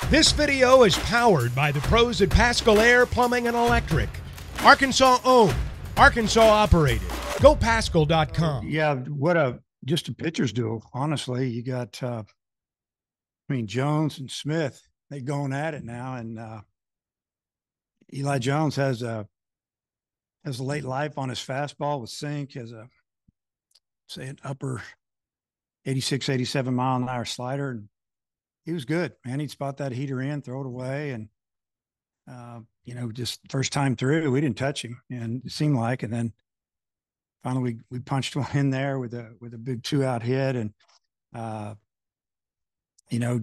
This video is powered by the pros at Pascal Air Plumbing and Electric. Arkansas owned, Arkansas operated. GoPascal.com. Yeah, just a pitcher's duel. Honestly, you got Jones and Smith. They going at it now, and Eli Jones has a late life on his fastball with sink, has an upper 86, 87 mile an hour slider, and he was good, man. He'd spot that heater in, throw it away, and just first time through, we didn't touch him, and it seemed like, and then finally we punched one in there with a big 2-out hit, and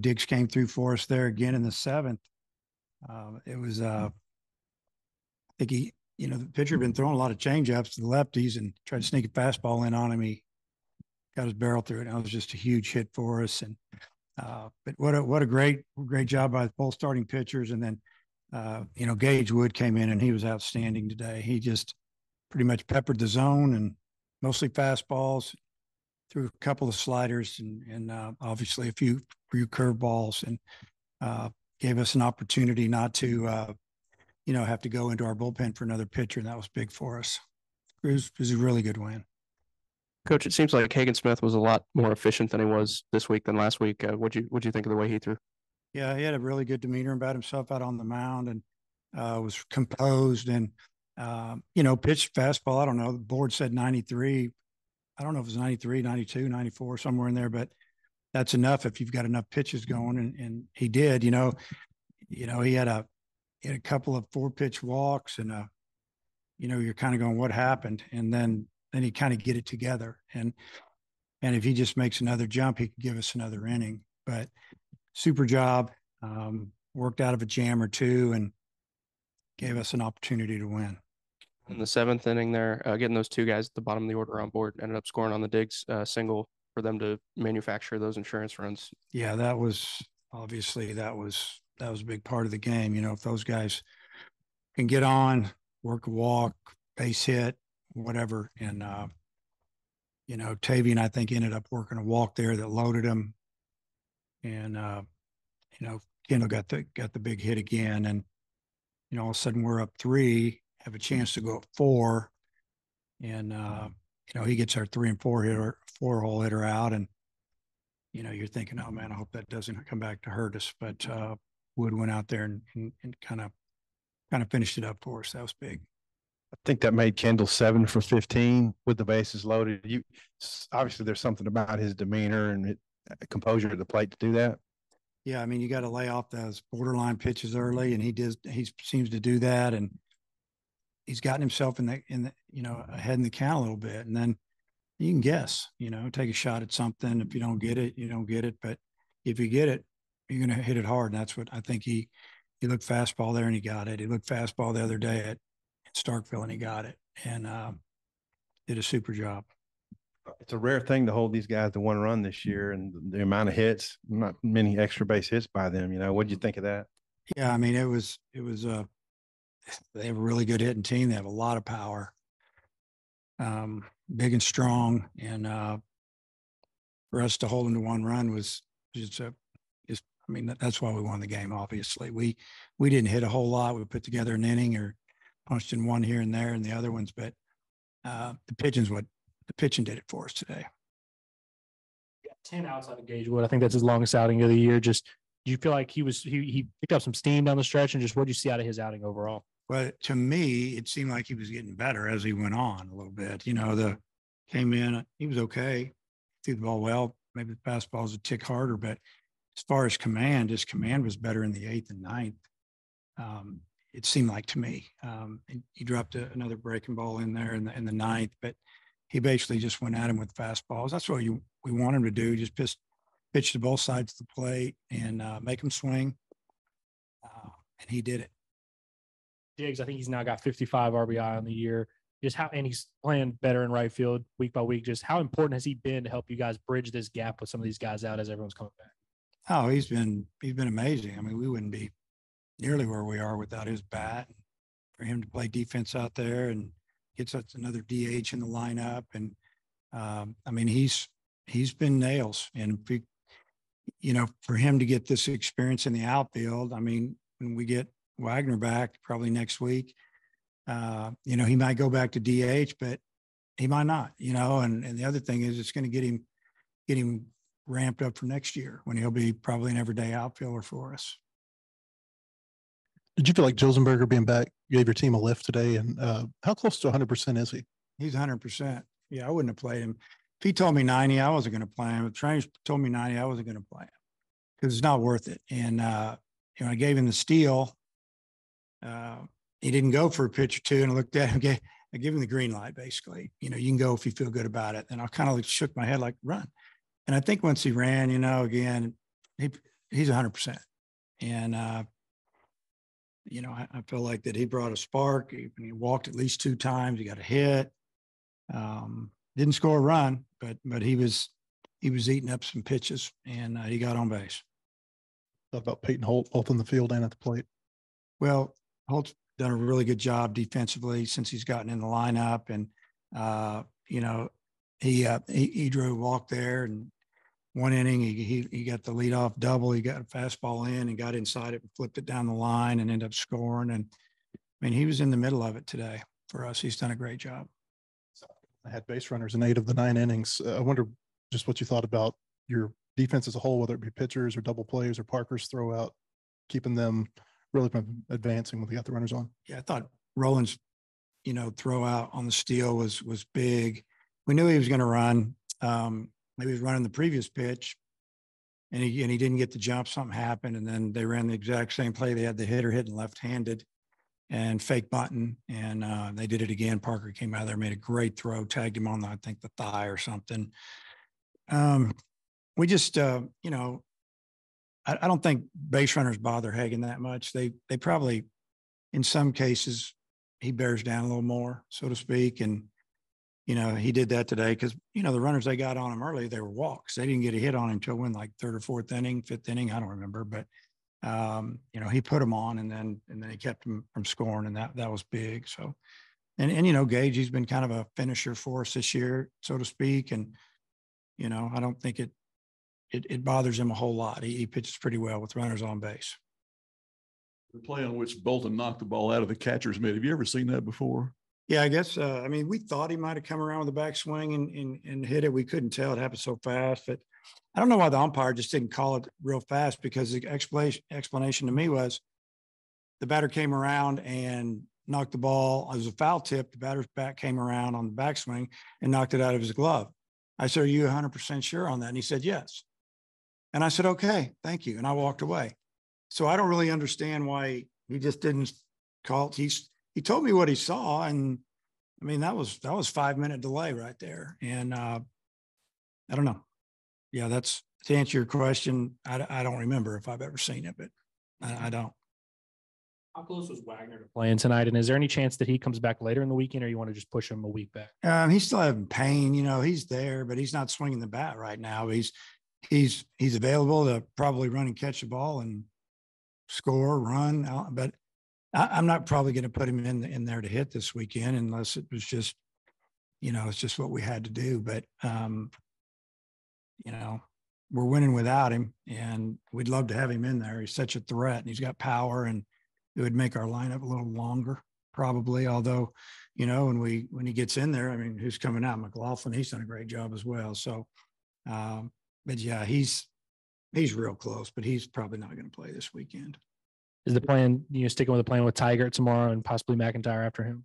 Diggs came through for us there again in the 7th. It was I think the pitcher had been throwing a lot of changeups to the lefties and tried to sneak a fastball in on him. He got his barrel through it. And it was just a huge hit for us. And but what a great job by both starting pitchers. And then Gage Wood came in and he was outstanding today. He just pretty much peppered the zone and mostly fastballs, threw a couple of sliders and obviously a few curveballs, and gave us an opportunity not to have to go into our bullpen for another pitcher, and that was big for us. It was a really good win. Coach, it seems like Hagen Smith was a lot more efficient than he was this week than last week. What'd you think of the way he threw? Yeah, he had a really good demeanor about himself out on the mound, and was composed and pitched fastball. I don't know. The board said 93. I don't know if it was 93, 92, 94, somewhere in there, but that's enough if you've got enough pitches going, and he did. He had a couple of 4-pitch walks, and you're kind of going, what happened? And then he kind of get it together. And if he just makes another jump, he could give us another inning. But super job, worked out of a jam or two, and gave us an opportunity to win. In the 7th inning there, getting those two guys at the bottom of the order on board, ended up scoring on the Diggs single for them to manufacture those insurance runs. Yeah, that was obviously that was a big part of the game. If those guys can get on, work a walk, base hit, whatever. And, Tavian, I think, ended up working a walk there that loaded him. And, Kendall got the big hit again. And, all of a sudden we're up 3, have a chance to go up 4. And, he gets our 3 and 4-hole hitter out. And, you're thinking, oh man, I hope that doesn't come back to hurt us. But Wood went out there and kind of finished it up for us. That was big. I think that made Kendall 7 for 15 with the bases loaded. Obviously there's something about his demeanor and composure at the plate to do that. Yeah, you got to lay off those borderline pitches early, and he seems to do that, and he's gotten himself in the ahead in the count a little bit, and then you can guess, take a shot at something. If you don't get it, you don't get it, but if you get it, you're going to hit it hard. And that's what I think he looked fastball there and he got it. He looked fastball the other day at Starkville and he got it, and did a super job. It's a rare thing to hold these guys to 1 run this year, and the amount of hits, not many extra base hits by them. What'd you think of that? Yeah, it was they have a really good hitting team. They have a lot of power, big and strong, and for us to hold them to 1 run was that's why we won the game. Obviously, we didn't hit a whole lot. We put together an inning or punched in one here and there, and the other ones, but the pitching did it for us today. Yeah, 10 outs on Gage Wood. I think that's his longest outing of the year. Just, do you feel like he picked up some steam down the stretch, and just what did you see out of his outing overall? Well, to me, it seemed like he was getting better as he went on a little bit. Came in, he was okay, threw the ball well. Maybe the fastball was a tick harder, but as far as command, his command was better in the 8th and 9th. It seemed like to me. He dropped another breaking ball in there in the 9th, but he basically just went at him with fastballs. That's what we want him to do. Just pitch to both sides of the plate and make him swing. And he did it. Diggs, I think he's now got 55 RBI on the year. And he's playing better in right field week by week. Just how important has he been to help you guys bridge this gap with some of these guys out as everyone's coming back? Oh, he's been amazing. We wouldn't be nearly where we are without his bat. For him to play defense out there and gets us another DH in the lineup, and he's been nails. And you know, for him to get this experience in the outfield, I mean, when we get Wagner back probably next week, you know, he might go back to DH, but he might not, you know, and the other thing is it's going to get him ramped up for next year when he'll be probably an everyday outfielder for us. Did you feel like Josenberger being back gave your team a lift today? And how close to 100% is he? He's 100%. Yeah, I wouldn't have played him. If he told me 90, I wasn't going to play him. If trainers told me 90, I wasn't going to play him because it's not worth it. And, you know, I gave him the steal. He didn't go for a pitch or two, and I looked at him. I give him the green light, basically. You know, you can go if you feel good about it. And I kind of shook my head like, run. And I think once he ran, you know, again, he's 100%. And, you know, I feel like that he brought a spark. He walked at least 2 times. He got a hit. Didn't score a run, but he was eating up some pitches, and he got on base. Thought about Peyton Holt, both in the field and at the plate. Well, Holt's done a really good job defensively since he's gotten in the lineup, and you know, he drew a walk there, and 1 inning he got the leadoff double. He got a fastball in and got inside it and flipped it down the line and ended up scoring. And I mean, he was in the middle of it today for us. He's done a great job. I had base runners in 8 of the 9 innings. I wonder just what you thought about your defense as a whole, whether it be pitchers or double plays or Parker's throw out, keeping them really from advancing when we got the runners on. Yeah, I thought Roland's, you know, throw out on the steal was big. We knew he was going to run. Maybe he was running the previous pitch, and he didn't get the jump. Something happened, and then they ran the exact same play. They had the hitter hitting left-handed and fake bunting, and they did it again. Parker came out there, made a great throw, tagged him on I think the thigh or something. We just, you know, I don't think base runners bother Hagan that much. They probably, in some cases, he bears down a little more, so to speak. And, you know, he did that today because, you know, the runners they got on him early, they were walks. They didn't get a hit on him until when, like 3rd or 4th inning, 5th inning, I don't remember. But, you know, he put him on, and then he kept him from scoring, and that was big. So, and you know, Gage, he's been kind of a finisher for us this year, so to speak. And, you know, I don't think it bothers him a whole lot. He pitches pretty well with runners on base. The play on which Bolton knocked the ball out of the catcher's mitt. Have you ever seen that before? Yeah, I guess. I mean, we thought he might have come around with a backswing and hit it. We couldn't tell. It happened so fast. But I don't know why the umpire just didn't call it real fast, because the explanation to me was the batter came around and knocked the ball. It was a foul tip. The batter's bat came around on the backswing and knocked it out of his glove. I said, "Are you 100% sure on that?" And he said, "Yes." And I said, "Okay, thank you." And I walked away. So I don't really understand why he just didn't call it. He told me what he saw. And I mean, that was 5-minute delay right there. And I don't know. Yeah, that's to answer your question. I don't remember if I've ever seen it, but I don't. How close was Wagner to playing tonight? And is there any chance that he comes back later in the weekend, or you want to just push him a week back? He's still having pain. You know, he's there, but he's not swinging the bat right now. He's available to probably run and catch the ball and score, run. But I'm not probably going to put him in there to hit this weekend unless it was just, you know, it's just what we had to do. But, you know, we're winning without him, and we'd love to have him in there. He's such a threat, and he's got power, and it would make our lineup a little longer probably. Although, you know, when he gets in there, I mean, who's coming out? McLaughlin, he's done a great job as well. So, but yeah, he's real close, but he's probably not going to play this weekend. Is the plan, you know, sticking with the plan with Tiger tomorrow and possibly McIntyre after him?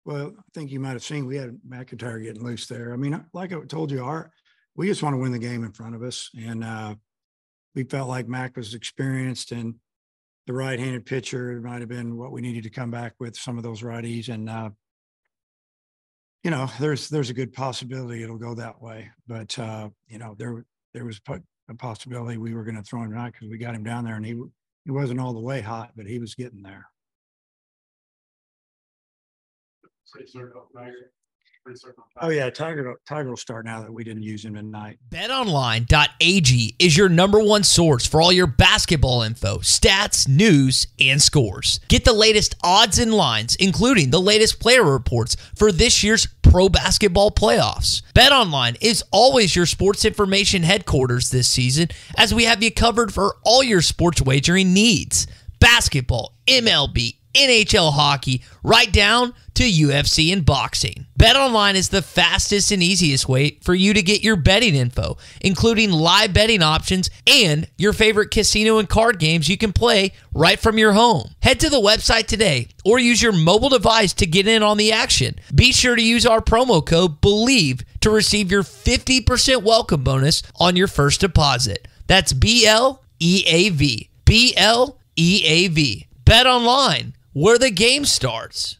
Well, I think you might have seen we had McIntyre getting loose there. I mean, like I told you, we just want to win the game in front of us. And we felt like Mac was experienced, and the right-handed pitcher might have been what we needed to come back with, some of those righties. And, you know, there's a good possibility it'll go that way. But, you know, there was a possibility we were going to throw him out because we got him down there, and he wasn't all the way hot, but he was getting there. Oh yeah, Tiger will start now that we didn't use him tonight. BetOnline.ag is your #1 source for all your basketball info, stats, news, and scores. Get the latest odds and lines, including the latest player reports for this year's pro basketball playoffs. BetOnline is always your sports information headquarters this season, as we have you covered for all your sports wagering needs. Basketball, MLB, NHL hockey, right down to UFC and boxing. BetOnline is the fastest and easiest way for you to get your betting info, including live betting options and your favorite casino and card games you can play right from your home. Head to the website today or use your mobile device to get in on the action. Be sure to use our promo code BELIEVE to receive your 50% welcome bonus on your first deposit. That's BLEAV. BLEAV. Bet online, where the game starts.